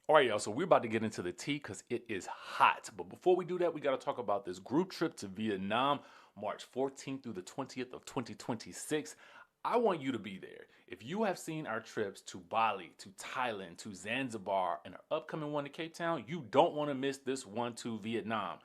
All right, y'all. So we're about to get into the tea because it is hot. But before we do that, we got to talk about this group trip to Vietnam, March 14th through the 20th of 2026. I want you to be there. If you have seen our trips to Bali, to Thailand, to Zanzibar, and our upcoming one to Cape Town, you don't want to miss this one to Vietnam.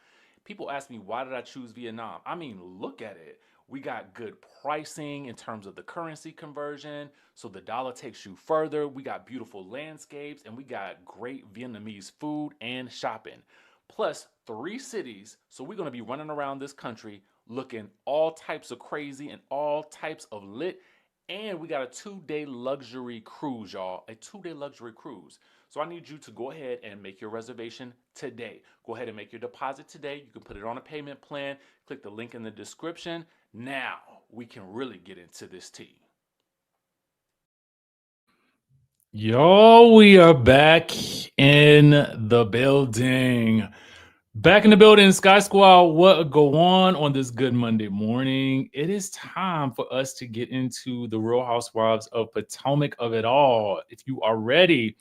People ask me, why did I choose Vietnam? I mean, look at it. We got good pricing in terms of the currency conversion, so the dollar takes you further. We got beautiful landscapes, and we got great Vietnamese food and shopping. Plus, 3 cities, so we're gonna be running around this country looking all types of crazy and all types of lit. And we got a 2 day luxury cruise, y'all. A 2 day luxury cruise. So I need you to go ahead and make your reservation today. Go ahead and make your deposit today. You can put it on a payment plan. Click the link in the description. Now we can really get into this tea. Yo, we are back in the building. Back in the building, Sky Squad. What go on this good Monday morning? It is time for us to get into the Real Housewives of Potomac of it all. If you are ready,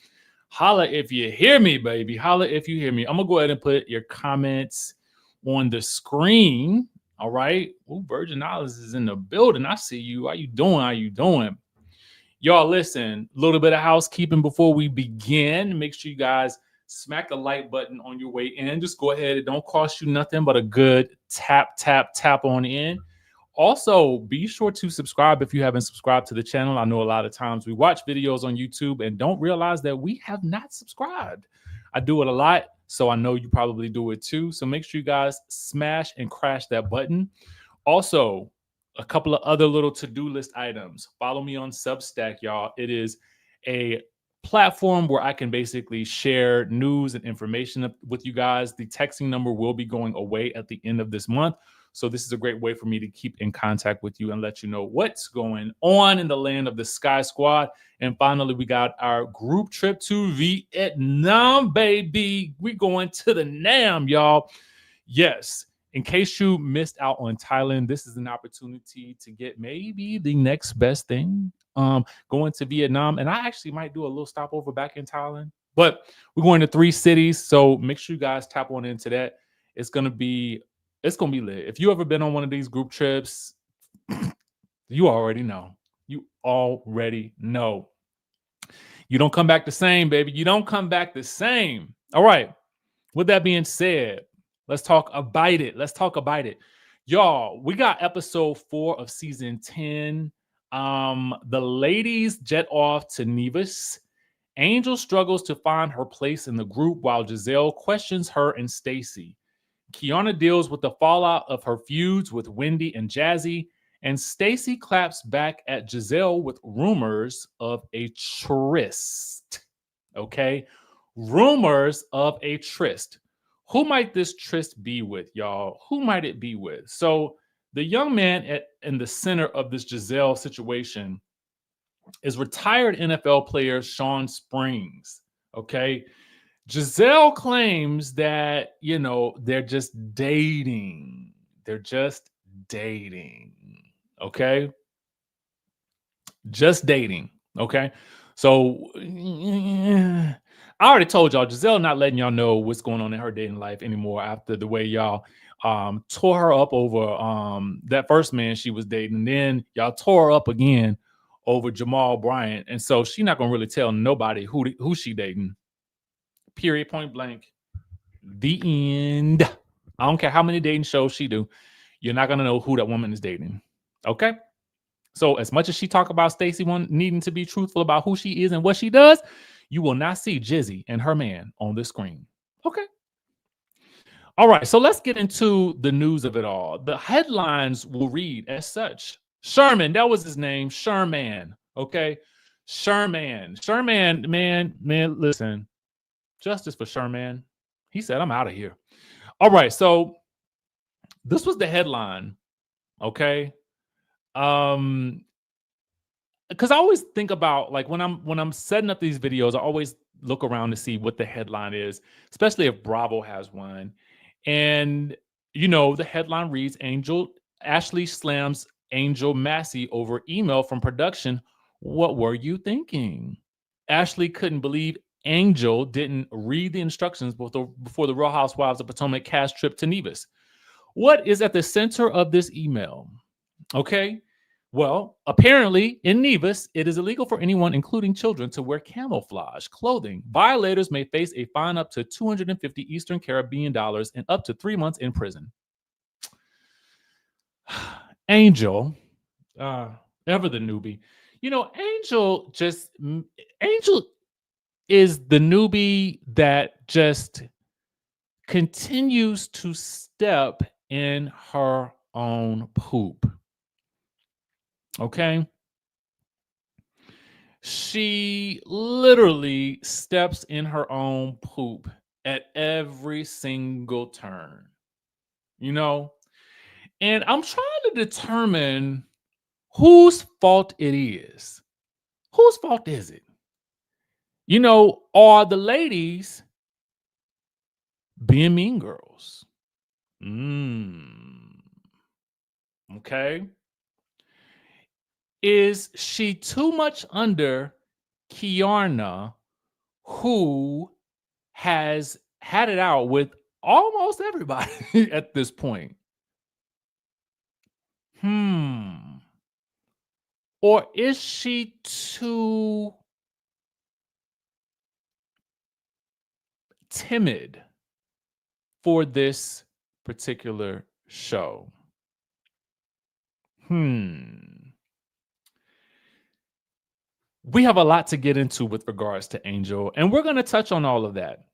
holla if you hear me, baby. Holla if you hear me. I'm gonna go ahead and put your comments on the screen. All right. Oh, Virgin Islands is in the building. I see you. How you doing? How you doing? Y'all, listen, a little bit of housekeeping before we begin. Make sure you guys smack the like button on your way in. Just go ahead. It don't cost you nothing but a good tap, tap, tap on in. Also, be sure to subscribe if you haven't subscribed to the channel. I know a lot of times we watch videos on YouTube and don't realize that we have not subscribed. I do it a lot, so I know you probably do it too. So make sure you guys smash and crash that button. Also, a couple of other little to-do list items. Follow me on Substack, y'all. It is a platform where I can basically share news and information with you guys. The texting number will be going away at the end of this month. So this is a great way for me to keep in contact with you and let you know what's going on in the land of the Sky Squad. And finally, we got our group trip to Vietnam, baby. We going to the Nam, y'all. Yes. In case you missed out on Thailand, this is an opportunity to get maybe the next best thing. Going to Vietnam, and I actually might do a little stopover back in Thailand. But we're going to 3 cities, so make sure you guys tap on into that. It's gonna be lit. If you ever been on one of these group trips, you already know. You already know. You don't come back the same, baby. You don't come back the same. All right. With that being said, let's talk about it. Let's talk about it. Y'all, we got episode 4 of season 10. The ladies jet off to Nevis. Angel struggles to find her place in the group while Gizelle questions her and Stacy. Kiana deals with the fallout of her feuds with Wendy and Jazzy, and Stacy claps back at Gizelle with rumors of a tryst. Okay? Rumors of a tryst. Who might this tryst be with, y'all? Who might it be with? So, the young man in the center of this Gizelle situation is retired NFL player Sean Springs. Okay? Gizelle claims that, they're just dating. They're just dating. Okay? Just dating. Okay? So I already told y'all, Gizelle not letting y'all know what's going on in her dating life anymore after the way y'all tore her up over that first man she was dating. And then y'all tore her up again over Jamal Bryant. And so she's not gonna really tell nobody who she dating. Period, point blank. The end. I don't care how many dating shows she do. You're not gonna know who that woman is dating. Okay? So as much as she talk about Stacey needing to be truthful about who she is and what she does, you will not see Jizzy and her man on the screen. Okay. All right. So let's get into the news of it all. The headlines will read as such. Sherman, that was his name. Sherman. Okay. Sherman. Sherman, man, listen. Justice for Sherman. He said, I'm out of here. All right. So this was the headline. Okay. Because I always think about, like, when I'm setting up these videos, I always look around to see what the headline is, especially if Bravo has one. And the headline reads, Ashley slams Angel Massey over email from production. What were you thinking? Ashley couldn't believe Angel didn't read the instructions before the Real Housewives of Potomac cast trip to Nevis. What is at the center of this email? Okay. Well, apparently in Nevis, it is illegal for anyone, including children, to wear camouflage clothing. Violators may face a fine up to 250 Eastern Caribbean dollars and up to 3 months in prison. Angel, ever the newbie. You know, Angel is the newbie that just continues to step in her own poop. Okay? She literally steps in her own poop at every single turn. You know? And I'm trying to determine whose fault it is. Whose fault is it? You know, are the ladies being mean girls? Okay. Is she too much under Kiana, who has had it out with almost everybody at this point? Or is she too timid for this particular show? We have a lot to get into with regards to Angel, and we're going to touch on all of that.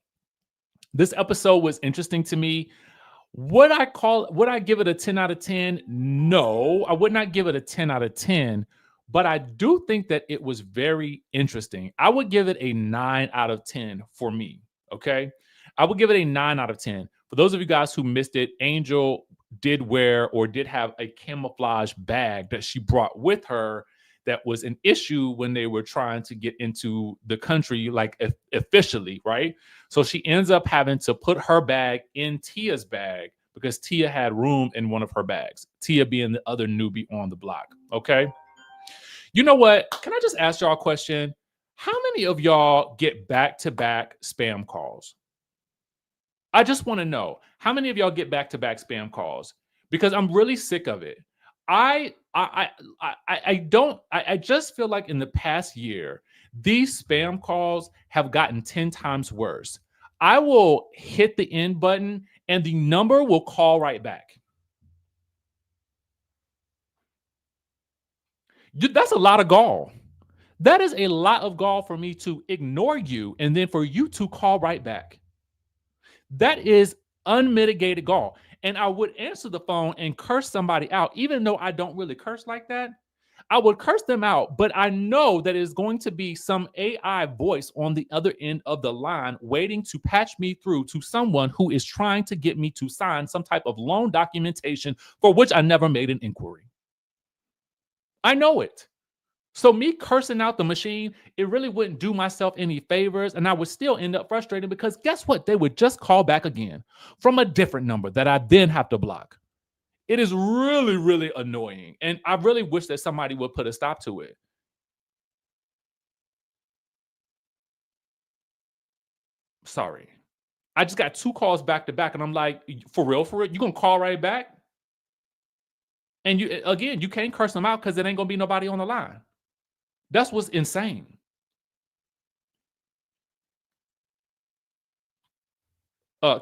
This episode was interesting to me. Would I give it a 10 out of 10? No, I would not give it a 10 out of 10, but I do think that it was very interesting. I would give it a 9 out of 10 for me, okay? I would give it a 9 out of 10. For those of you guys who missed it, Angel did wear or did have a camouflage bag that she brought with her that was an issue when they were trying to get into the country, like officially, right? So she ends up having to put her bag in Tia's bag because Tia had room in one of her bags. Tia being the other newbie on the block, okay? You know what? Can I just ask y'all a question? How many of y'all get back-to-back spam calls? I just want to know, how many of y'all get back-to-back spam calls? Because I'm really sick of it. I just feel like in the past year, these spam calls have gotten 10 times worse. I will hit the end button and the number will call right back. That's a lot of gall. That is a lot of gall for me to ignore you and then for you to call right back. That is unmitigated gall. And I would answer the phone and curse somebody out, even though I don't really curse like that. I would curse them out, but I know that it's going to be some AI voice on the other end of the line waiting to patch me through to someone who is trying to get me to sign some type of loan documentation for which I never made an inquiry. I know it. So me cursing out the machine, it really wouldn't do myself any favors, and I would still end up frustrated because guess what? They would just call back again from a different number that I then have to block. It is really, really annoying, and I really wish that somebody would put a stop to it. Sorry. I just got 2 calls back to back, and I'm like, for real? You gonna call right back? And you can't curse them out because it ain't gonna be nobody on the line. That's what's insane.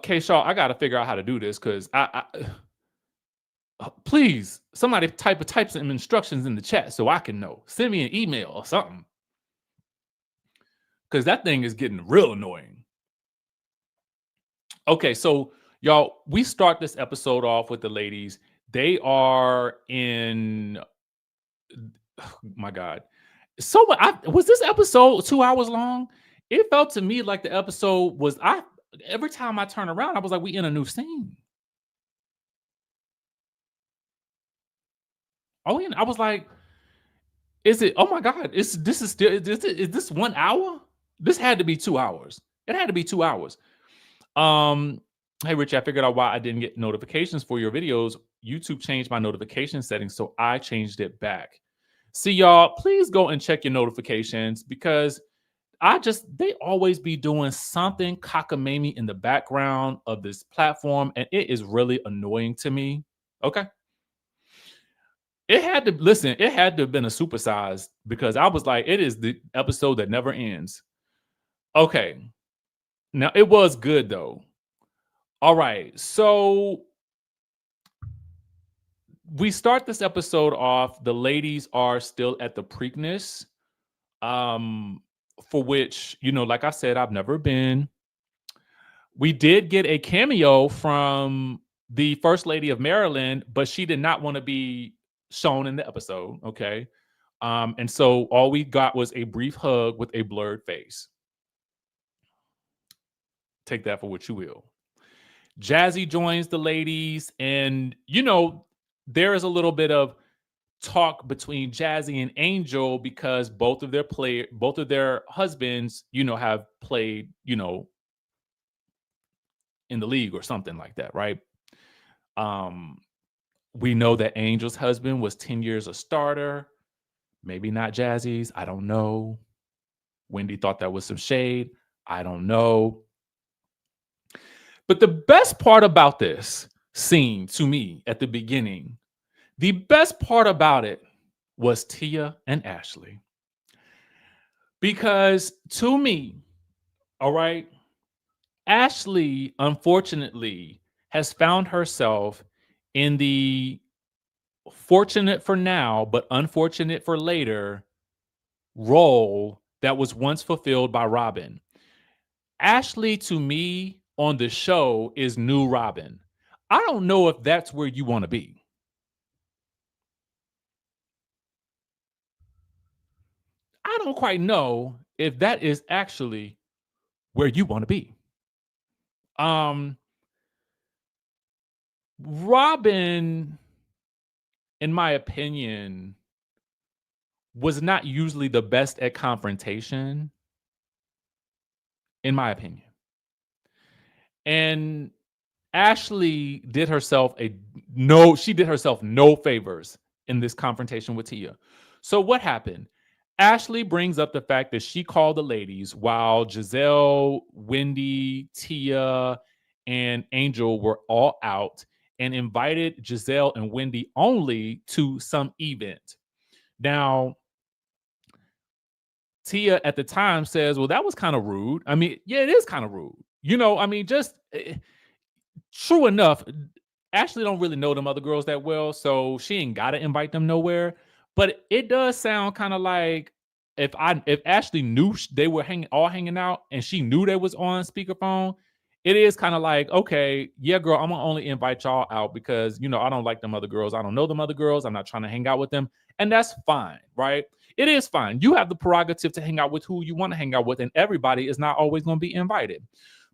K Shaw, I gotta figure out how to do this because please, somebody type some instructions in the chat so I can know. Send me an email or something. Because that thing is getting real annoying. Okay, so y'all, we start this episode off with the ladies. They are in, oh my God. So was this episode 2 hours long? It felt to me like the episode was, every time I turn around, I was like, we in a new scene. I was like, is it, oh my God, is this 1 hour? This had to be 2 hours. It had to be 2 hours. Hey, Richie, I figured out why I didn't get notifications for your videos. YouTube changed my notification settings, so I changed it back. See, y'all, please go and check your notifications because they always be doing something cockamamie in the background of this platform, and it is really annoying to me. Okay. It had to have been a supersized because I was like, it is the episode that never ends. Okay. Now it was good though. All right. So we start this episode off. The ladies are still at the Preakness. For which, like I said, I've never been. We did get a cameo from the First Lady of Maryland, but she did not want to be shown in the episode. Okay. And so all we got was a brief hug with a blurred face. Take that for what you will. Jazzy joins the ladies, and there is a little bit of talk between Jazzy and Angel because both of their husbands, have played, in the league or something like that, right? We know that Angel's husband was 10 years a starter. Maybe not Jazzy's. I don't know. Wendy thought that was some shade. I don't know. But the best part about this scene to me at the beginning, the best part about it was Tia and Ashley. Because to me, all right, Ashley, unfortunately, has found herself in the fortunate for now, but unfortunate for later role that was once fulfilled by Robin. Ashley, to me, on the show is new Robin. I don't know if that's where you want to be. I don't quite know if that is actually where you want to be. Robin, in my opinion, was not usually the best at confrontation, in my opinion. And Ashley did herself no favors in this confrontation with Tia. So what happened? Ashley brings up the fact that she called the ladies while Gizelle, Wendy, Tia, and Angel were all out and invited Gizelle and Wendy only to some event. Now, Tia at the time says, well, that was kind of rude. I mean, yeah, it is kind of rude. True enough, Ashley don't really know them other girls that well, so she ain't got to invite them nowhere. But it does sound kind of like if Ashley knew they were hanging out and she knew they was on speakerphone, it is kind of like, okay, yeah, girl, I'm gonna only invite y'all out because I don't like them other girls. I don't know them other girls. I'm not trying to hang out with them, and that's fine, right? It is fine. You have the prerogative to hang out with who you want to hang out with, and everybody is not always going to be invited.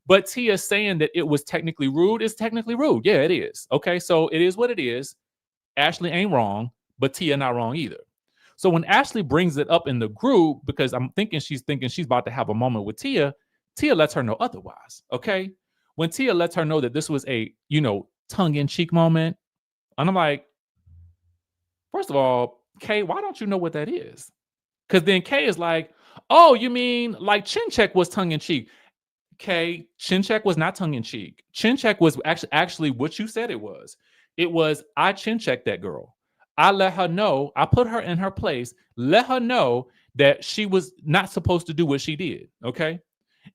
But Tia saying that it was technically rude is technically rude. Yeah, it is. Okay, so it is what it is. Ashley ain't wrong, but Tia not wrong either. So when Ashley brings it up in the group, because I'm thinking she's about to have a moment with Tia, Tia lets her know otherwise. Okay, when Tia lets her know that this was a tongue-in-cheek moment, and I'm like, first of all, Kay, why don't you know what that is? Because then Kay is like, oh, you mean like chin check was tongue-in-cheek? Okay, chin check was not tongue-in-cheek. Chin check was actually what you said it was. It was, I chin checked that girl. I let her know, I put her in her place, let her know that she was not supposed to do what she did, okay?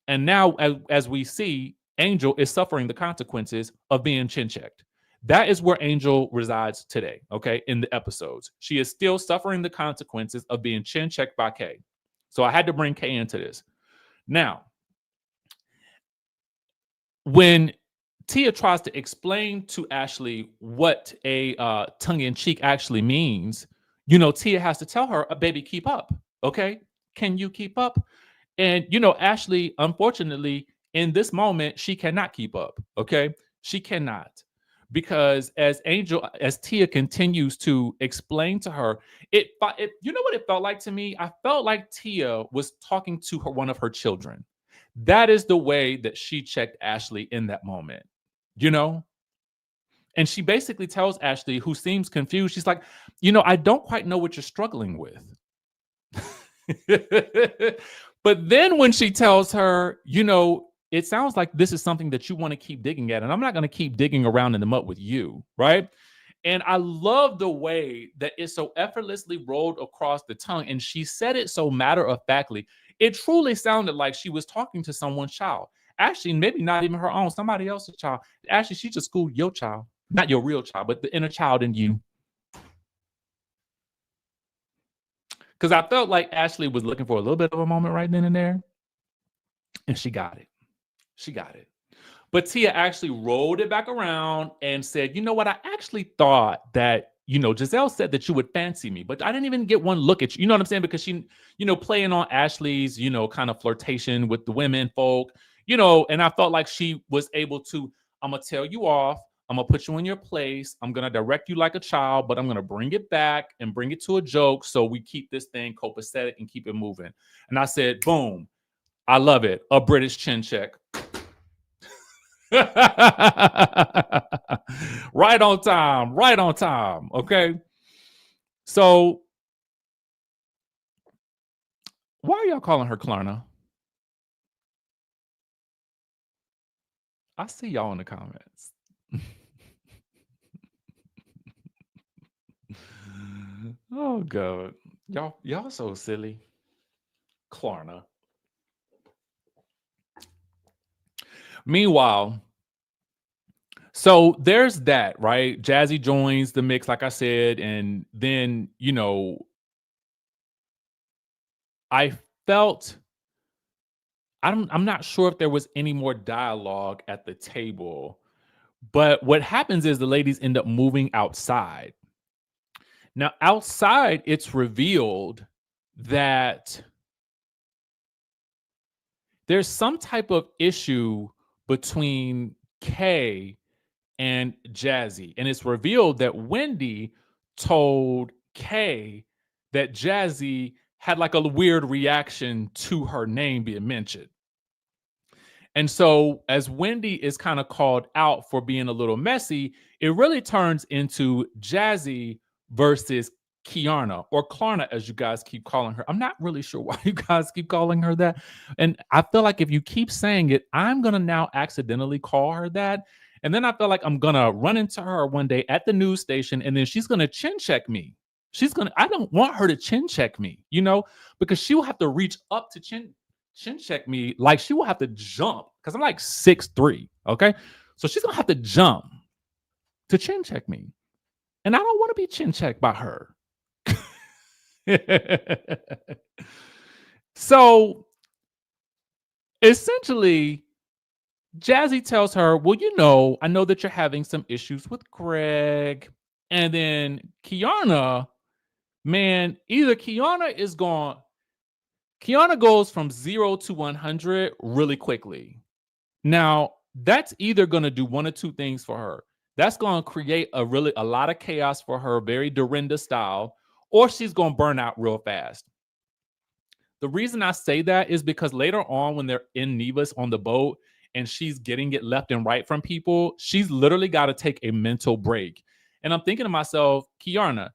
And now, as we see, Angel is suffering the consequences of being chin checked. That is where Angel resides today, okay, in the episodes. She is still suffering the consequences of being chin checked by Kay. So I had to bring Kay into this. Now, when Tia tries to explain to Ashley what a tongue-in-cheek actually means, Tia has to tell her, baby, keep up. Okay. Can you keep up? And, Ashley, unfortunately, in this moment, she cannot keep up. Okay. She cannot. Because as Tia continues to explain to her, what it felt like to me? I felt like Tia was talking to one of her children. That is the way that she checked Ashley in that moment, And she basically tells Ashley, who seems confused, she's like, I don't quite know what you're struggling with. But then when she tells her, it sounds like this is something that you want to keep digging at, and I'm not going to keep digging around in the mud with you, right? And I love the way that it so effortlessly rolled across the tongue, and she said it so matter-of-factly. It truly sounded like she was talking to someone's child. Actually, maybe not even her own, somebody else's child. Actually, she just schooled your child. Not your real child, but the inner child in you. Because I felt like Ashley was looking for a little bit of a moment right then and there, and she got it. She got it. But Tia actually rolled it back around and said, you know what? I actually thought that, Gizelle said that you would fancy me, but I didn't even get one look at you. You know what I'm saying? Because she, playing on Ashley's, kind of flirtation with the women folk, and I felt like she was able to, I'm going to tell you off. I'm going to put you in your place. I'm going to direct you like a child, but I'm going to bring it back and bring it to a joke. So we keep this thing copacetic and keep it moving. And I said, boom, I love it. A British chin check. Right on time. Okay. So why are y'all calling her Klarna? I see y'all in the comments. Oh God. Y'all so silly. Klarna. Meanwhile, so there's that, right? Jazzy joins the mix, like I said, and then, I felt I'm not sure if there was any more dialogue at the table, but what happens is the ladies end up moving outside. Now, outside, it's revealed that there's some type of issue between Kay and Jazzy. And it's revealed that Wendy told Kay that Jazzy had like a weird reaction to her name being mentioned. And so as Wendy is kind of called out for being a little messy, it really turns into Jazzy versus Kiana, or Klarna, as you guys keep calling her. I'm not really sure why you guys keep calling her that. And I feel like if you keep saying it, I'm going to now accidentally call her that. And then I feel like I'm going to run into her one day at the news station, and then she's going to chin check me. I don't want her to chin check me, because she will have to reach up to chin check me. Like she will have to jump because I'm like 6'3". Okay. So she's going to have to jump to chin check me. And I don't want to be chin checked by her. So essentially, Jazzy tells her, well, I know that you're having some issues with Greg. And then Kiana, man, either Kiana goes from 0 to 100 really quickly. Now, that's either going to do one or two things for her. That's going to create a lot of chaos for her, very Dorinda style, or she's going to burn out real fast. The reason I say that is because later on when they're in Nevis on the boat and she's getting it left and right from people, she's literally got to take a mental break. And I'm thinking to myself, Kiana,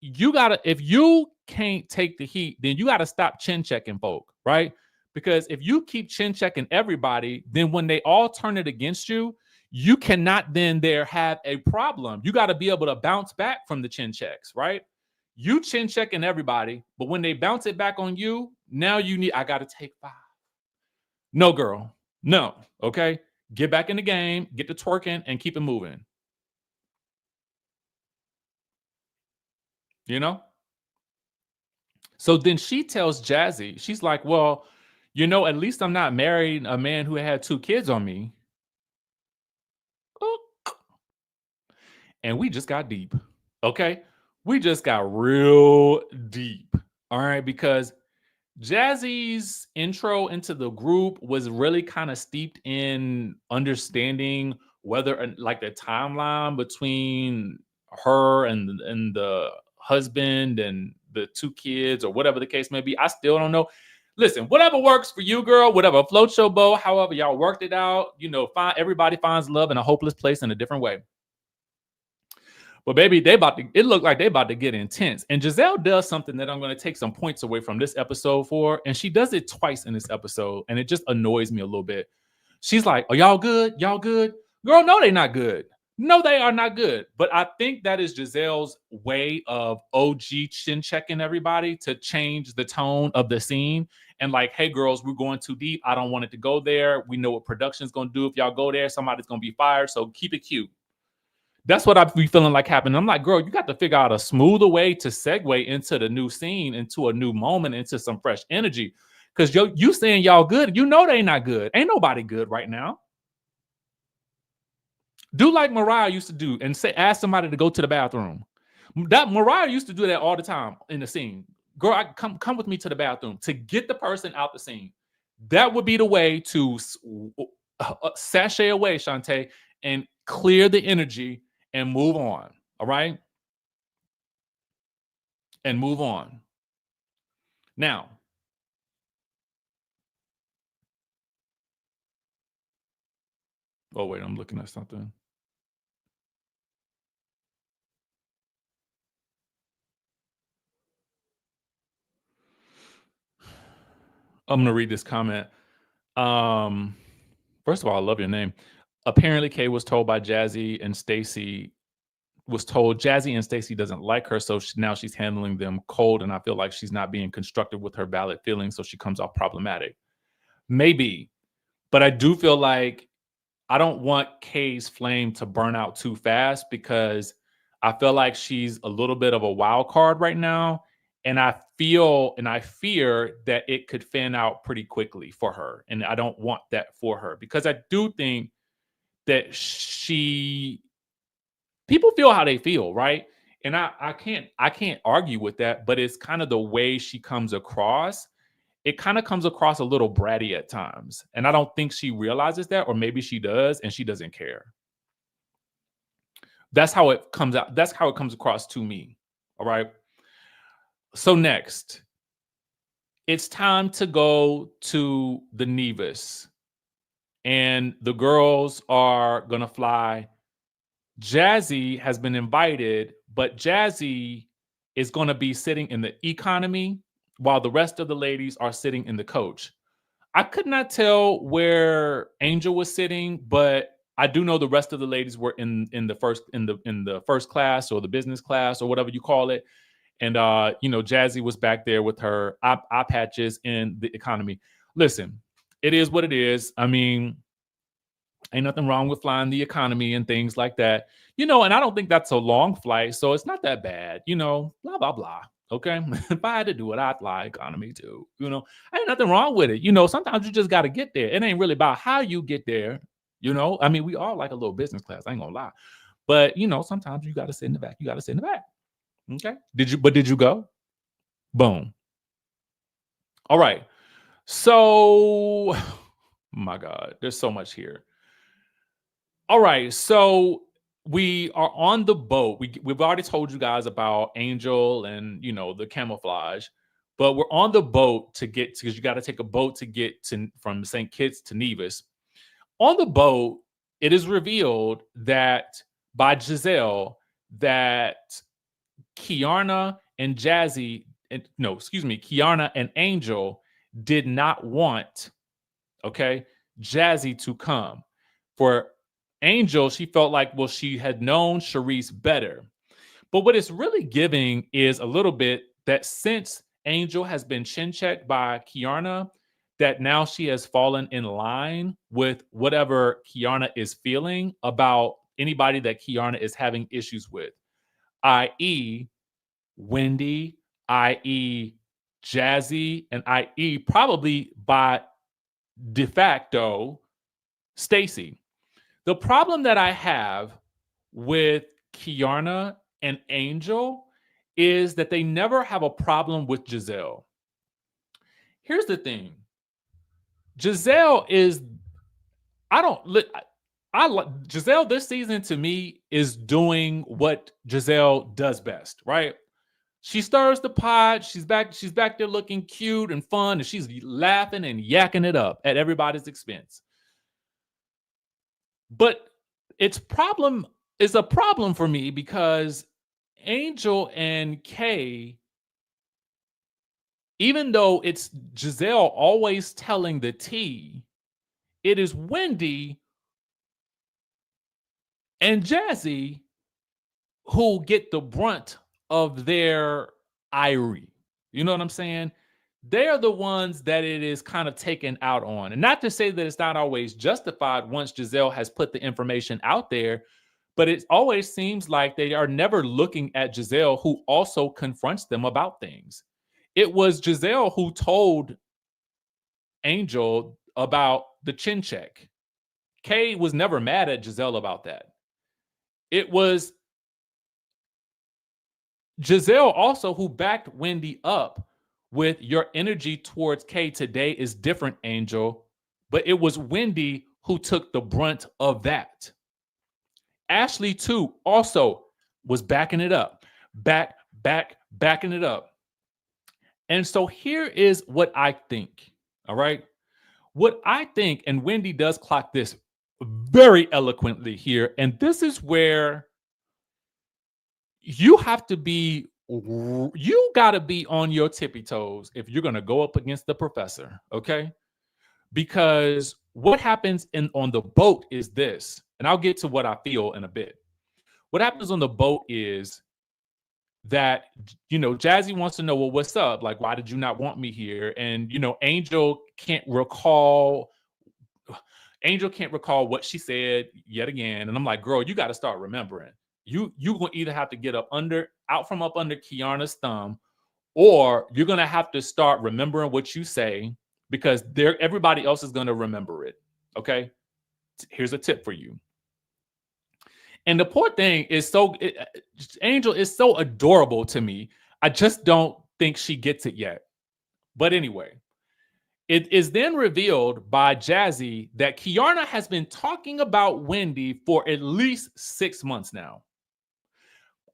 if you can't take the heat, then you got to stop chin checking folk, right? Because if you keep chin checking everybody, then when they all turn it against you, you cannot then have a problem. You got to be able to bounce back from the chin checks, right? You chin checking everybody, but when they bounce it back on you, now I got to take 5. No, girl. No. Okay. Get back in the game, get to twerking, and keep it moving. So then she tells Jazzy, she's like, well, at least I'm not married a man who had 2 kids on me. And we just got deep. Okay. We just got real deep. All right. Because Jazzy's intro into the group was really kind of steeped in understanding whether like the timeline between her and the husband and the 2 kids or whatever the case may be. I still don't know. Listen, whatever works for you, girl, whatever floats your boat, however y'all worked it out, everybody finds love in a hopeless place in a different way. But baby, it looked like they about to get intense. And Gizelle does something that I'm going to take some points away from this episode for. And she does it twice in this episode. And it just annoys me a little bit. She's like, "Are y'all good? Y'all good?" Girl, no, they not good. No, they are not good. But I think that is Gizelle's way of OG chin checking everybody to change the tone of the scene. And like, hey, girls, we're going too deep. I don't want it to go there. We know what production's going to do. If y'all go there, somebody's going to be fired. So keep it cute. That's what I be feeling like happening. I'm like, girl, you got to figure out a smoother way to segue into the new scene, into a new moment, into some fresh energy. Because you saying y'all good, you know they not good. Ain't nobody good right now. Do like Mariah used to do and ask somebody to go to the bathroom. That Mariah used to do that all the time in the scene. Girl, come with me to the bathroom to get the person out the scene. That would be the way to sashay away, Shantae, and clear the energy and move on. All right? And move on. Now, oh, wait, I'm looking at something. I'm going to read this comment. First of all, I love your name. Apparently, Kay was told by Jazzy and Stacy Jazzy and Stacy doesn't like her, so now she's handling them cold, and I feel like she's not being constructive with her valid feelings, so she comes off problematic. Maybe, but I do feel like I don't want Kay's flame to burn out too fast because I feel like she's a little bit of a wild card right now, and I fear that it could fan out pretty quickly for her, and I don't want that for her because I do think that people feel how they feel, right? And I can't argue with that, but it's kind of the way she comes across. It kind of comes across a little bratty at times. And I don't think she realizes that, or maybe she does and she doesn't care. That's how it comes out. That's how it comes across to me. All right. So next, it's time to go to the Nevis. And the girls are gonna fly. Jazzy has been invited, but Jazzy is going to be sitting in the economy while the rest of the ladies are sitting in the coach. I could not tell where Angel was sitting, but I do know the rest of the ladies were in the first class or the business class or whatever you call it. And Jazzy was back there with her eye patches in the economy. Listen, it is what it is. I mean, ain't nothing wrong with flying the economy and things like that. And I don't think that's a long flight, so it's not that bad, blah, blah, blah. Okay. If I had to do it, I'd fly economy too. Ain't nothing wrong with it. Sometimes you just got to get there. It ain't really about how you get there. I mean, we all like a little business class. I ain't gonna lie. But, sometimes you got to sit in the back. You got to sit in the back. Okay. Did you go? Boom. All right. So, my God, there's so much here. All right, so we are on the boat. We've already told you guys about Angel and the camouflage, but we're on the boat because you got to take a boat to get from St. Kitts to Nevis. On the boat, it is revealed that by Gizelle that Kiana and Kiana and Angel did not want Jazzy to come. For Angel, she felt like, well, she had known Charisse better. But what it's really giving is a little bit that since Angel has been chin checked by Kiana, that now she has fallen in line with whatever Kiana is feeling about anybody that Kiana is having issues with, i.e. Wendy, i.e. Jazzy, and i.e. probably by de facto Stacy. The problem that I have with Kiana and Angel is that they never have a problem with Gizelle. Here's the thing. Gizelle is, Gizelle this season to me is doing what Gizelle does best, right? She stirs the pot. She's back there looking cute and fun, and she's laughing and yakking it up at everybody's expense. But its problem is a problem for me because Angel and Kay, even though it's Gizelle always telling the tea, it is Wendy and Jazzy who get the brunt of their ire. You know what I'm saying? They're the ones that it is kind of taken out on. And not to say that it's not always justified once Gizelle has put the information out there, but it always seems like they are never looking at Gizelle, who also confronts them about things. It was Gizelle who told Angel about the chin check. Kay was never mad at Gizelle about that. It was Gizelle also who backed Wendy up with your energy towards Kay today is different, Angel. But it was Wendy who took the brunt of that. Ashley, too, also was backing it up. Backing it up. And so here is what I think. All right. What I think, and Wendy does clock this very eloquently here. And this is where you have to be, you got to be on your tippy toes if you're going to go up against the professor. Okay. Because what happens on the boat is this, and I'll get to what I feel in a bit. What happens on the boat is that, Jazzy wants to know, well, what's up? Like, why did you not want me here? And, Angel can't recall what she said yet again. And I'm like, girl, you got to start remembering. You going to either have to get out from up under Kiana's thumb, or you're going to have to start remembering what you say, because everybody else is going to remember it. Okay. Here's a tip for you. And the poor thing is Angel is so adorable to me. I just don't think she gets it yet. But anyway, it is then revealed by Jazzy that Kiana has been talking about Wendy for at least 6 months now.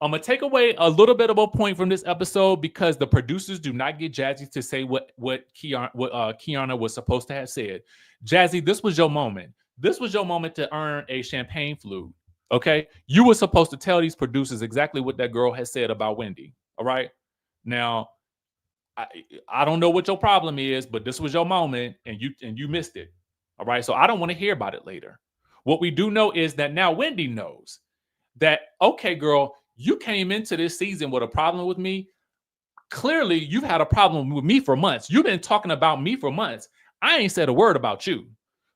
I'm going to take away a little bit of a point from this episode because the producers do not get Jazzy to say what Kiana was supposed to have said. Jazzy, this was your moment. This was your moment to earn a champagne flute. Okay? You were supposed to tell these producers exactly what that girl has said about Wendy. All right? Now, I don't know what your problem is, but this was your moment and you missed it. All right? So I don't want to hear about it later. What we do know is that now Wendy knows that, okay, girl, you came into this season with a problem with me. Clearly, you've had a problem with me for months. You've been talking about me for months. I ain't said a word about you.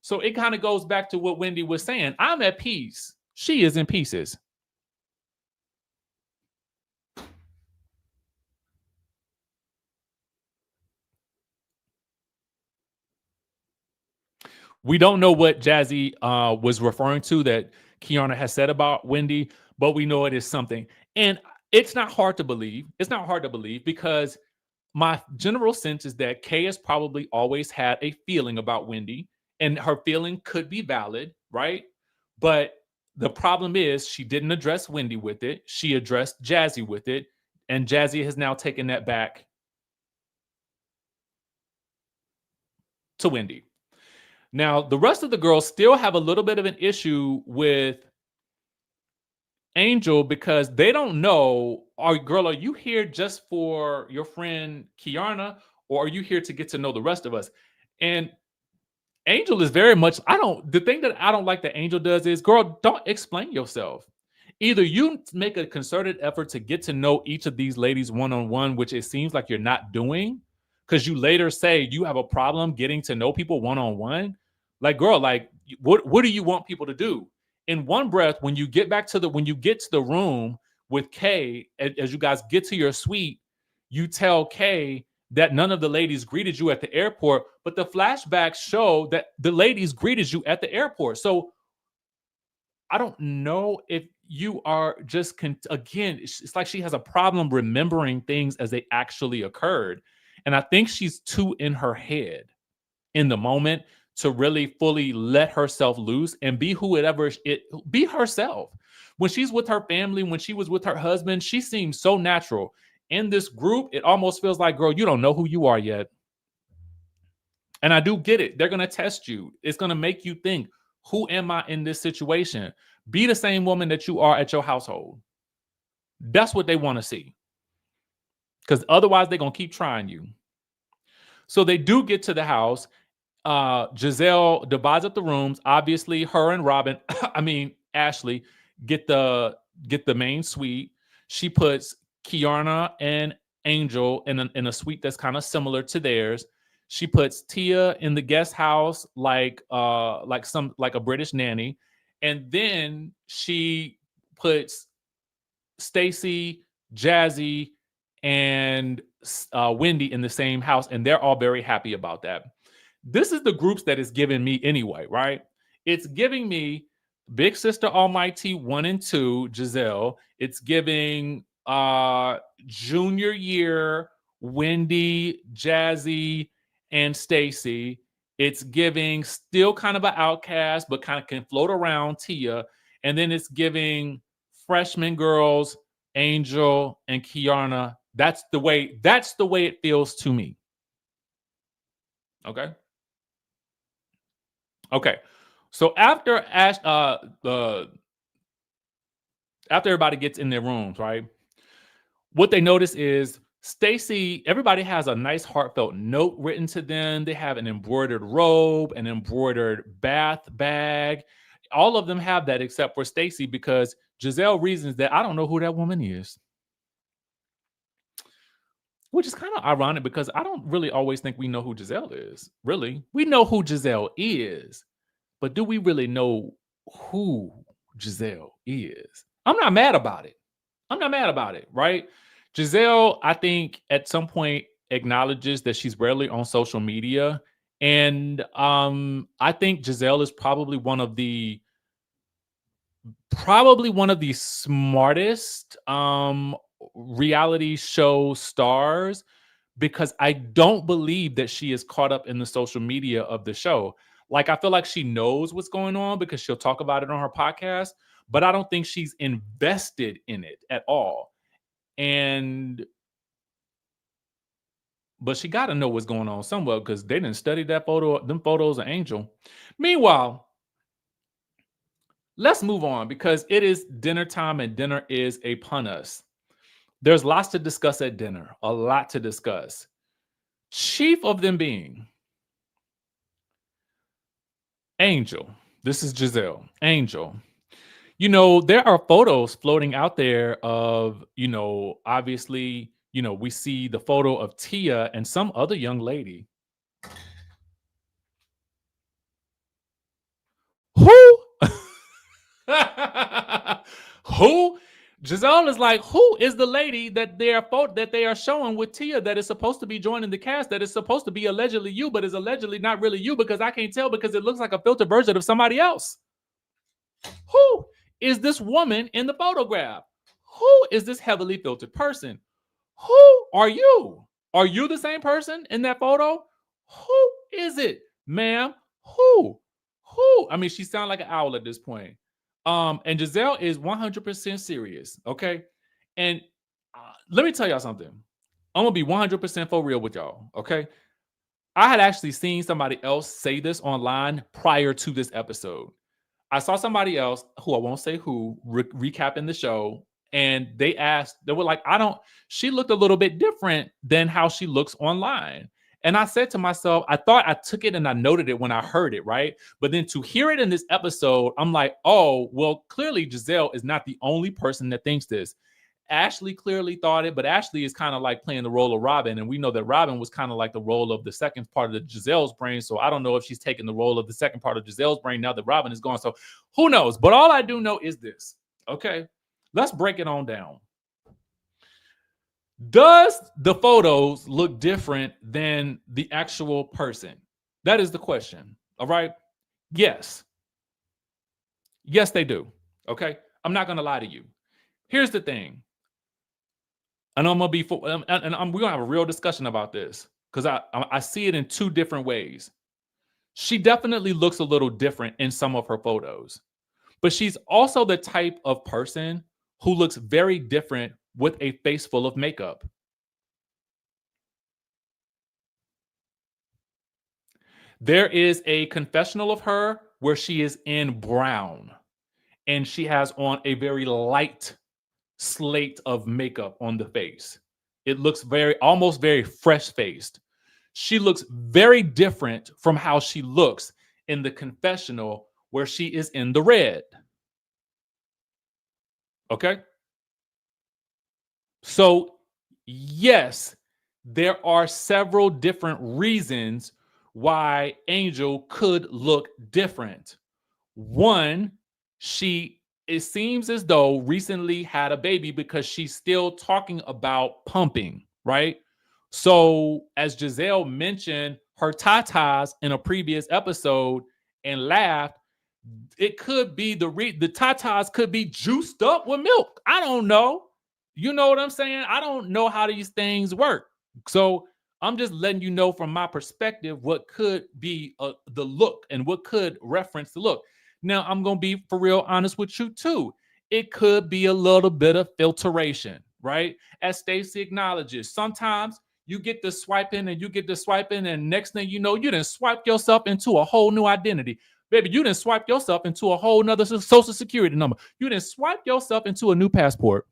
So it kind of goes back to what Wendy was saying. I'm at peace. She is in pieces. We don't know what Jazzy was referring to that Kiana has said about Wendy, but we know it is something. And it's not hard to believe. It's not hard to believe because my general sense is that Kay has probably always had a feeling about Wendy, and her feeling could be valid, right? But the problem is she didn't address Wendy with it. She addressed Jazzy with it, and Jazzy has now taken that back to Wendy. Now, the rest of the girls still have a little bit of an issue with Angel because they don't know, are you here just for your friend Kiana, or are you here to get to know the rest of us? And Angel is very much, the thing that I don't like that Angel does is, girl, don't explain yourself. Either you make a concerted effort to get to know each of these ladies one-on-one, which it seems like you're not doing, because you later say you have a problem getting to know people one-on-one. Like, girl, like, what do you want people to do? In one breath, when you get to the room with Kay, as you guys get to your suite, you tell Kay that none of the ladies greeted you at the airport, but the flashbacks show that the ladies greeted you at the airport. So I don't know if you are just, again, it's like she has a problem remembering things as they actually occurred. And I think she's too in her head in the moment to really fully let herself loose and be be herself. When she's with her family, when she was with her husband, she seems so natural. In this group, it almost feels like, girl, you don't know who you are yet. And I do get it. They're going to test you. It's going to make you think, who am I in this situation? Be the same woman that you are at your household. That's what they want to see. Because otherwise, they're going to keep trying you. So they do get to the house. Gizelle divides up the rooms. Obviously, her and Robin, Ashley, get the main suite. She puts Kiana and Angel in a suite that's kind of similar to theirs. She puts Tia in the guest house like a British nanny, and then she puts Stacy, Jazzy, and Wendy in the same house, and they're all very happy about that. This is the groups that it's giving me anyway, right? It's giving me Big Sister Almighty 1 and 2, Gizelle. It's giving junior year Wendy, Jazzy, and Stacy. It's giving still kind of an outcast, but kind of can float around, Tia. And then it's giving freshman girls, Angel and Kiana. That's the way it feels to me. Okay. So after everybody gets in their rooms, right? What they notice is Stacy, everybody has a nice heartfelt note written to them. They have an embroidered robe, an embroidered bath bag. All of them have that except for Stacy, because Gizelle reasons that I don't know who that woman is. Which is kind of ironic, because I don't really always think we know who Gizelle is. Really, we know who Gizelle is, but do we really know who Gizelle is? I'm not mad about it. Right? Gizelle, I think at some point acknowledges that she's rarely on social media. And I think Gizelle is probably one of the smartest reality show stars, because I don't believe that she is caught up in the social media of the show. Like, I feel like she knows what's going on because she'll talk about it on her podcast, but I don't think she's invested in it at all. But she got to know what's going on somewhere, because they didn't study them photos of Angel. Meanwhile, let's move on, because it is dinner time and dinner is upon us. There's lots to discuss at dinner, a lot to discuss. Chief of them being Angel. This is Gizelle. Angel. There are photos floating out there of, obviously, we see the photo of Tia and some other young lady. Who? Who? Gizelle is like, who is the lady that they are showing with Tia that is supposed to be joining the cast, that is supposed to be allegedly you, but is allegedly not really you, because I can't tell, because it looks like a filtered version of somebody else. Who is this woman in the photograph? Who is this heavily filtered person? Who are you? Are you the same person in that photo? Who is it, ma'am? Who? I mean, she sounds like an owl at this point. And Gizelle is 100% serious, okay? And let me tell y'all something. I'm gonna be 100% for real with y'all, okay? I had actually seen somebody else say this online prior to this episode. I saw somebody else, who I won't say who, recapping the show, and they were like, she looked a little bit different than how she looks online. And I said to myself, I thought I took it and I noted it when I heard it, right? But then to hear it in this episode, I'm like, oh, well, clearly Gizelle is not the only person that thinks this. Ashley clearly thought it, but Ashley is kind of like playing the role of Robin. And we know that Robin was kind of like the role of the second part of the Gizelle's brain. So I don't know if she's taking the role of the second part of Gizelle's brain now that Robin is gone. So who knows? But all I do know is this. Okay, let's break it on down. Does the photos look different than the actual person? That is the question. All right. Yes. Yes, they do. Okay. I'm not going to lie to you. Here's the thing. And we're gonna have a real discussion about this, because I see it in two different ways. She definitely looks a little different in some of her photos, but she's also the type of person who looks very different with a face full of makeup. There is a confessional of her where she is in brown, and she has on a very light slate of makeup on the face. It looks almost very fresh faced. She looks very different from how she looks in the confessional where she is in the red. Okay. So, yes, there are several different reasons why Angel could look different. One, it seems as though recently had a baby because she's still talking about pumping, right? So, as Gizelle mentioned her tatas in a previous episode and laughed, it could be the tatas could be juiced up with milk. I don't know. You know what I'm saying? I don't know how these things work. So I'm just letting you know from my perspective what could be the look and what could reference the look. Now, I'm going to be for real honest with you too. It could be a little bit of filtration, right? As Stacy acknowledges, sometimes you get the swiping and you get the swiping, and next thing you know, you done swipe yourself into a whole new identity. Baby, you done swipe yourself into a whole nother social security number. You done swipe yourself into a new passport.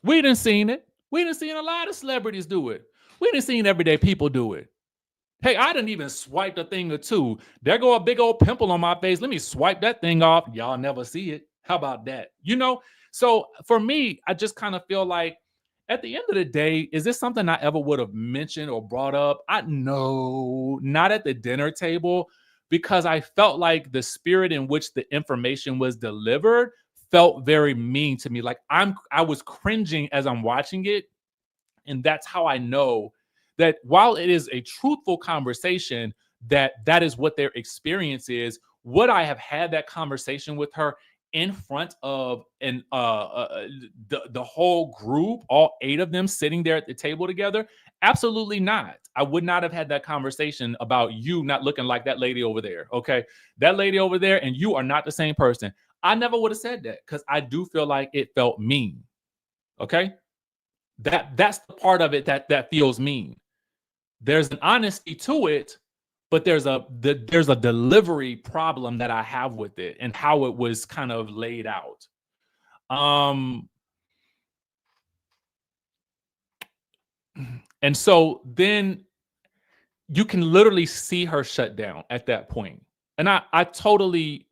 We done seen it. We done seen a lot of celebrities do it. We done seen everyday people do it. Hey, I didn't even swipe a thing or two. There go a big old pimple on my face. Let me swipe that thing off. Y'all never see it. How about that? You know? So for me, I just kind of feel like at the end of the day, is this something I ever would have mentioned or brought up? I no, not at the dinner table, because I felt like the spirit in which the information was delivered felt very mean to me. Like I was cringing as I'm watching it. And that's how I know that while it is a truthful conversation, that is what their experience is. Would I have had that conversation with her in front of the whole group, all 8 of them sitting there at the table together? Absolutely not. I would not have had that conversation about you not looking like that lady over there. Okay, that lady over there, and you are not the same person. I never would have said that because I do feel like it felt mean. Okay, that's the part of it that feels mean. There's an honesty to it, but there's a delivery problem that I have with it and how it was kind of laid out. And so then you can literally see her shut down at that point. And I totally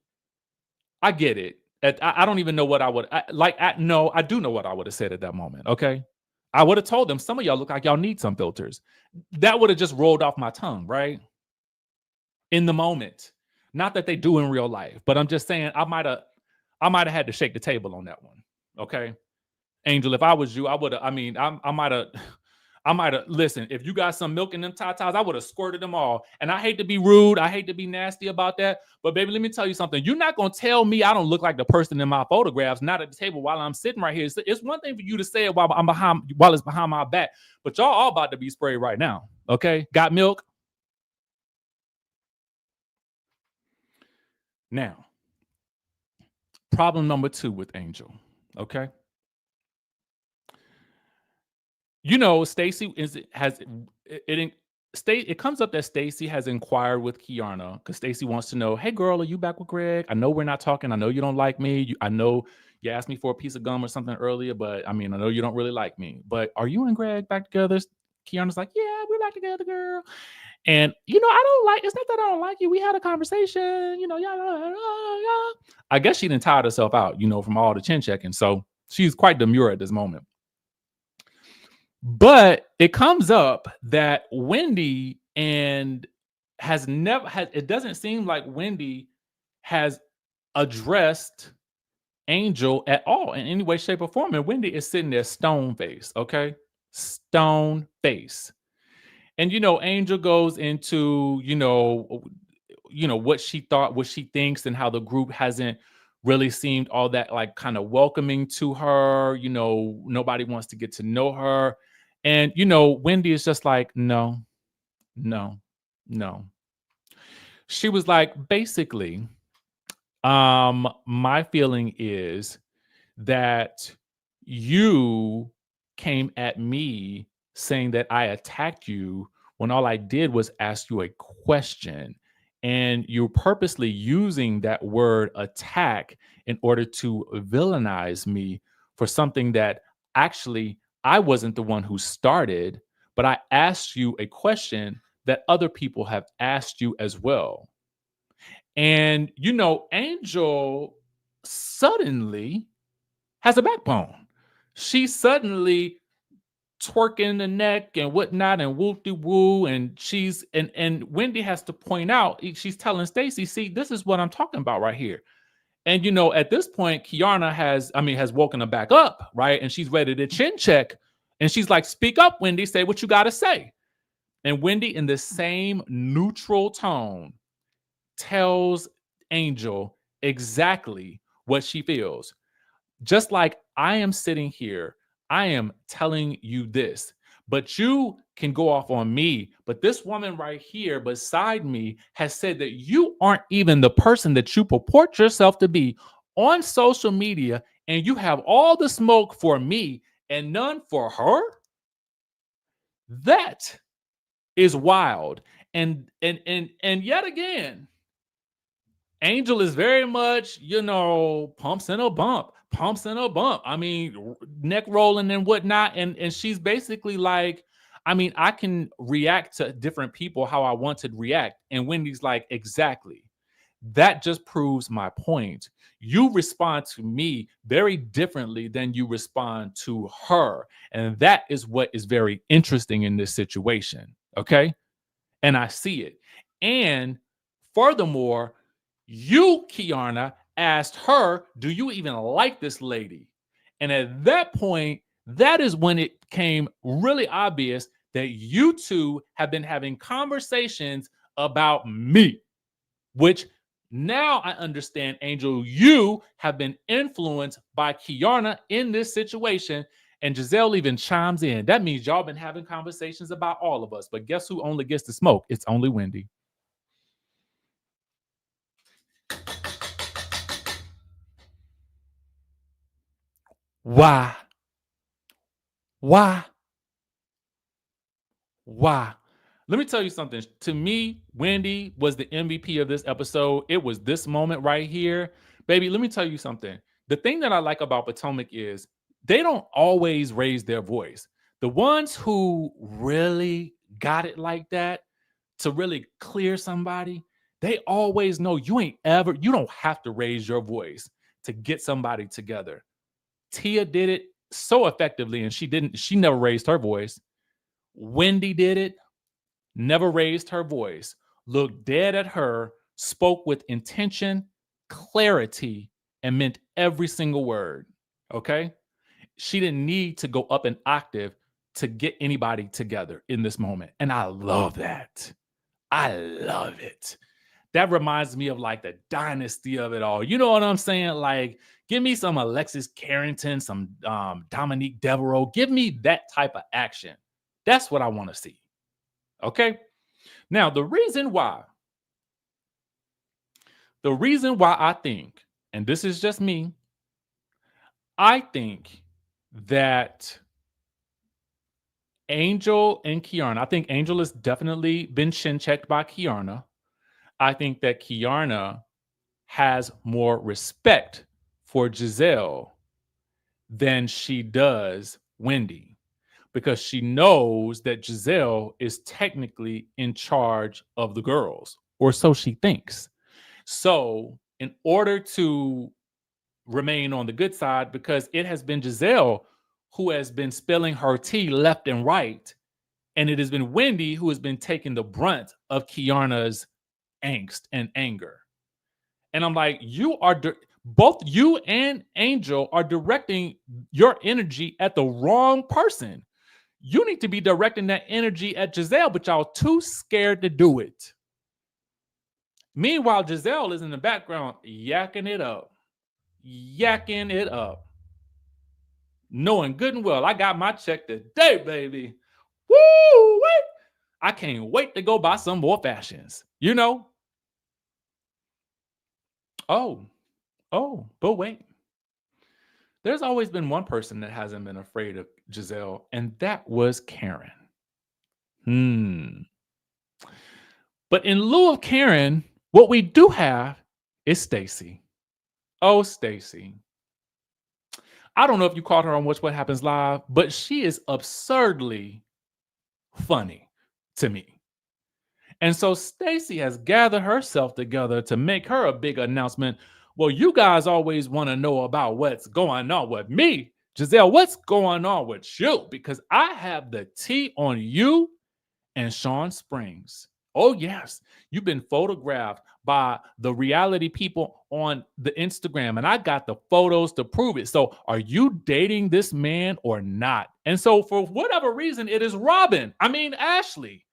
I get it. I don't even know what I would no, I do know what I would have said at that moment. Okay. I would have told them, some of y'all look like y'all need some filters. That would have just rolled off my tongue, right? In the moment. Not that they do in real life, but I'm just saying I might have had to shake the table on that one. Okay. Angel, if I was you, I would have, I might have, listen, if you got some milk in them tatas, I would have squirted them all. And I hate to be rude. I hate to be nasty about that. But baby, let me tell you something. You're not going to tell me I don't look like the person in my photographs, not at the table while I'm sitting right here. It's one thing for you to say it while it's behind my back, but y'all all about to be sprayed right now. Okay. Got milk? Now, problem number 2 with Angel. Okay. You know, Stacy it comes up that Stacy has inquired with Kiana because Stacy wants to know, hey girl, are you back with Greg? I know we're not talking. I know you don't like me. I know you asked me for a piece of gum or something earlier, but I know you don't really like me. But are you and Greg back together? Kiana's like, yeah, we're back together, girl. And I don't like, it's not that I don't like you. We had a conversation, I guess she didn't tire herself out, from all the chin checking. So she's quite demure at this moment. But it comes up that Wendy it doesn't seem like Wendy has addressed Angel at all in any way, shape, or form. And Wendy is sitting there stone face, okay? Stone face. And Angel goes into, what she thought, what she thinks, and how the group hasn't really seemed all that like kind of welcoming to her. Nobody wants to get to know her. And Wendy is just like, no, no, no. She was like, basically, my feeling is that you came at me saying that I attacked you when all I did was ask you a question. and you're purposely using that word attack in order to villainize me for something that actually I wasn't the one who started, but I asked you a question that other people have asked you as well. And Angel suddenly has a backbone. She suddenly twerking the neck and whatnot and whoop de woo, and and Wendy has to point out. She's telling Stacy, "See, this is what I'm talking about right here." And at this point, Kiana has woken her back up, right? And she's ready to chin check, and she's like, "Speak up, Wendy. Say what you got to say." And Wendy, in the same neutral tone, tells Angel exactly what she feels. Just like I am sitting here, I am telling you this, but you can go off on me. But this woman right here beside me has said that you aren't even the person that you purport yourself to be on social media, and you have all the smoke for me and none for her. That is wild. And yet again, Angel is very much, pumps and a bump, pumps and a bump. Neck rolling and whatnot. And she's basically like, I can react to different people how I want to react. And Wendy's like, exactly. That just proves my point. You respond to me very differently than you respond to her. And that is what is very interesting in this situation. Okay. And I see it. And furthermore, you, Kiana, asked her, "Do you even like this lady?" And at that point, that is when it became really obvious that you two have been having conversations about me, which now I understand, Angel, you have been influenced by Kiana in this situation. And Gizelle even chimes in. That means y'all been having conversations about all of us. But guess who only gets to smoke? It's only Wendy. Why? Why? Why? Let me tell you something. To me, Wendy was the MVP of this episode. It was this moment right here. Baby, let me tell you something. The thing that I like about Potomac is they don't always raise their voice. The ones who really got it like that to really clear somebody, they always know you don't have to raise your voice to get somebody together. Tia did it so effectively, and she never raised her voice. Wendy did it, never raised her voice, looked dead at her, spoke with intention, clarity, and meant every single word. Okay? She didn't need to go up an octave to get anybody together in this moment. And I love that. I love it. That reminds me of like the dynasty of it all. You know what I'm saying? Like, give me some Alexis Carrington, some Dominique Devereaux. Give me that type of action. That's what I want to see. Okay. Now, the reason why I think, and this is just me, I think that Angel and Kiana, I think Angel has definitely been chin checked by Kiana. I think that Kiana has more respect for Gizelle than she does Wendy, because she knows that Gizelle is technically in charge of the girls, or so she thinks. So, in order to remain on the good side, because it has been Gizelle who has been spilling her tea left and right, and it has been Wendy who has been taking the brunt of Kiana's angst and anger. And I'm like, both you and Angel are directing your energy at the wrong person. You need to be directing that energy at Gizelle, but y'all too scared to do it. Meanwhile, Gizelle is in the background yakking it up, knowing good and well I got my check today, baby. Woo! Wait. I can't wait to go buy some more fashions. Oh, but wait. There's always been one person that hasn't been afraid of Gizelle, and that was Karen. But in lieu of Karen, What we do have is Stacy. Oh, Stacy. I don't know if you caught her on Watch What Happens Live, but she is absurdly funny to me. And so Stacy has gathered herself together to make her a big announcement. Well, you guys always want to know about what's going on with me. Gizelle, what's going on with you? Because I have the tea on you and Sean Springs. Oh, yes. You've been photographed by the reality people on the Instagram, and I got the photos to prove it. So, are you dating this man or not? And so, for whatever reason, it is Ashley,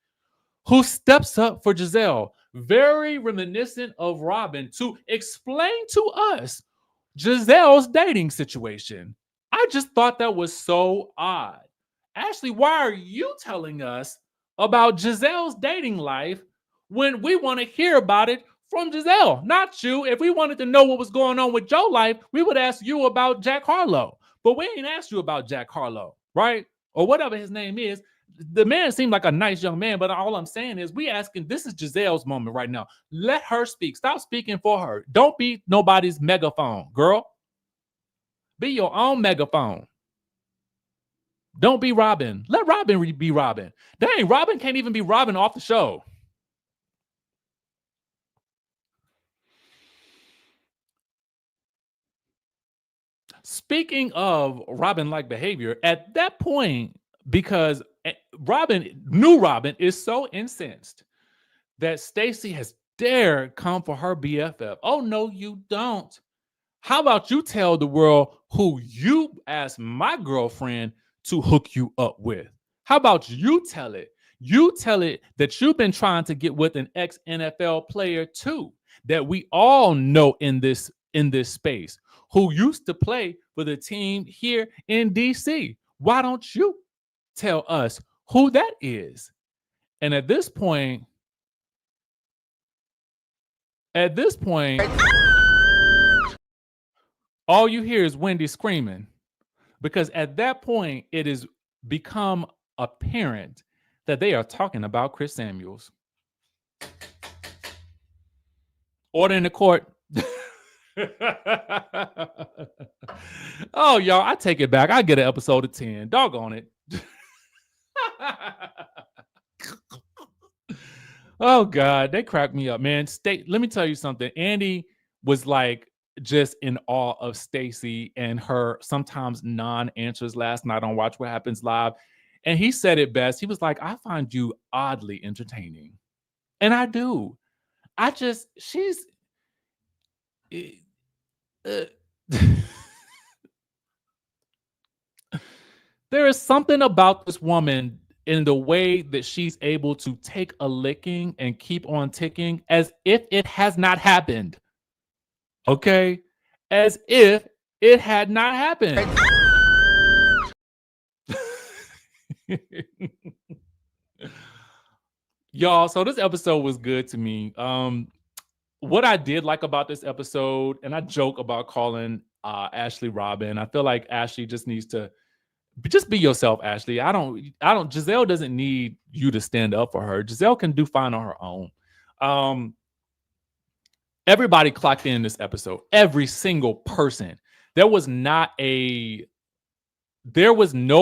who steps up for Gizelle, very reminiscent of Robin, to explain to us Gizelle's dating situation. I just thought that was so odd. Ashley, why are you telling us about Gizelle's dating life when we want to hear about it from Gizelle, not you? If we wanted to know what was going on with your life, we would ask you about Jack Harlow. But we ain't asked you about Jack Harlow, right? Or whatever his name is. The man seemed like a nice young man, but all I'm saying is we asking, this is Gizelle's moment right now. Let her speak. Stop speaking for her. Don't be nobody's megaphone, girl. Be your own megaphone. Don't be Robin. Let Robin be Robin. Dang, Robin can't even be Robin off the show. Speaking of Robin-like behavior, at that point, because new Robin is so incensed that Stacy has dared come for her BFF. Oh, no, you don't. How about you tell the world who you asked my girlfriend to hook you up with? How about you tell it? You tell it that you've been trying to get with an ex-NFL player too, that we all know in this space, who used to play for the team here in DC. Why don't you tell us who that is? And at this point, all you hear is Wendy screaming, because at that point, it has become apparent that they are talking about Chris Samuels. Order in the court. Oh, y'all, I take it back. I get an episode of 10. Doggone it. Oh, God, they cracked me up, man. Let me tell you something. Andy was like just in awe of Stacy and her sometimes non-answers last night on Watch What Happens Live. And he said it best. He was like, I find you oddly entertaining. And I do. She's... There is something about this woman in the way that she's able to take a licking and keep on ticking as if it has not happened. Okay? As if it had not happened. Y'all, so this episode was good to me. What I did like about this episode, and I joke about calling Ashley Robin. I feel like Ashley just needs to just be yourself, Ashley. Gizelle doesn't need you to stand up for her. Gizelle can do fine on her own. Everybody clocked in this episode. Every single person. There was no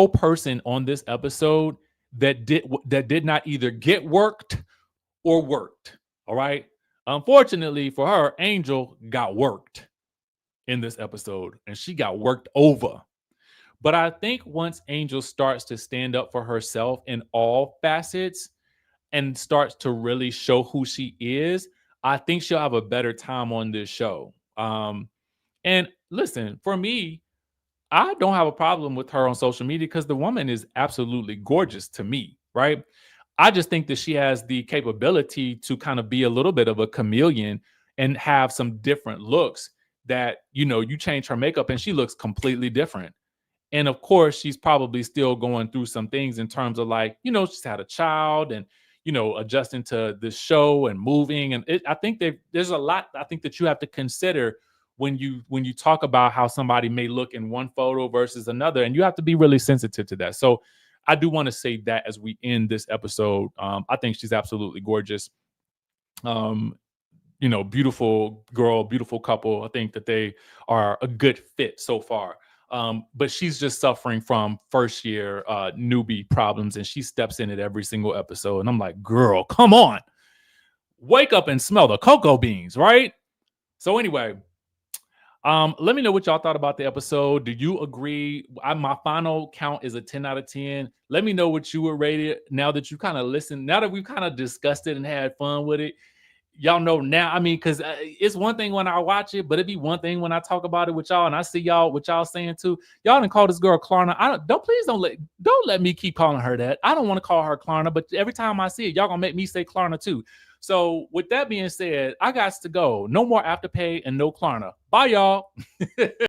person on this episode that did not either get worked or worked. All right. Unfortunately for her, Angel got worked in this episode, and she got worked over. But I think once Angel starts to stand up for herself in all facets and starts to really show who she is, I think she'll have a better time on this show. And listen, for me, I don't have a problem with her on social media because the woman is absolutely gorgeous to me, right? I just think that she has the capability to kind of be a little bit of a chameleon and have some different looks that, you change her makeup and she looks completely different. And of course, she's probably still going through some things in terms of like, she's had a child and, adjusting to this show and moving. And I think there's a lot I think that you have to consider when you talk about how somebody may look in one photo versus another. And you have to be really sensitive to that. So I do want to say that as we end this episode, I think she's absolutely gorgeous. beautiful girl, beautiful couple. I think that they are a good fit so far. But she's just suffering from first year newbie problems, and she steps in it every single episode. And I'm like, girl, come on, wake up and smell the cocoa beans, right? So anyway, let me know what y'all thought about the episode. Do you agree? My final count is a 10 out of 10. Let me know what you would rate it now that you kind of listened, now that we've kind of discussed it and had fun with it. Y'all know now. I mean, because it's one thing when I watch it, but it'd be one thing when I talk about it with y'all and I see y'all what y'all saying too. Y'all didn't call this girl Klarna. Don't let me keep calling her that. I don't want to call her Klarna, but every time I see it, y'all gonna make me say Klarna too. So with that being said, I got to go. No more Afterpay and no Klarna. Bye, y'all.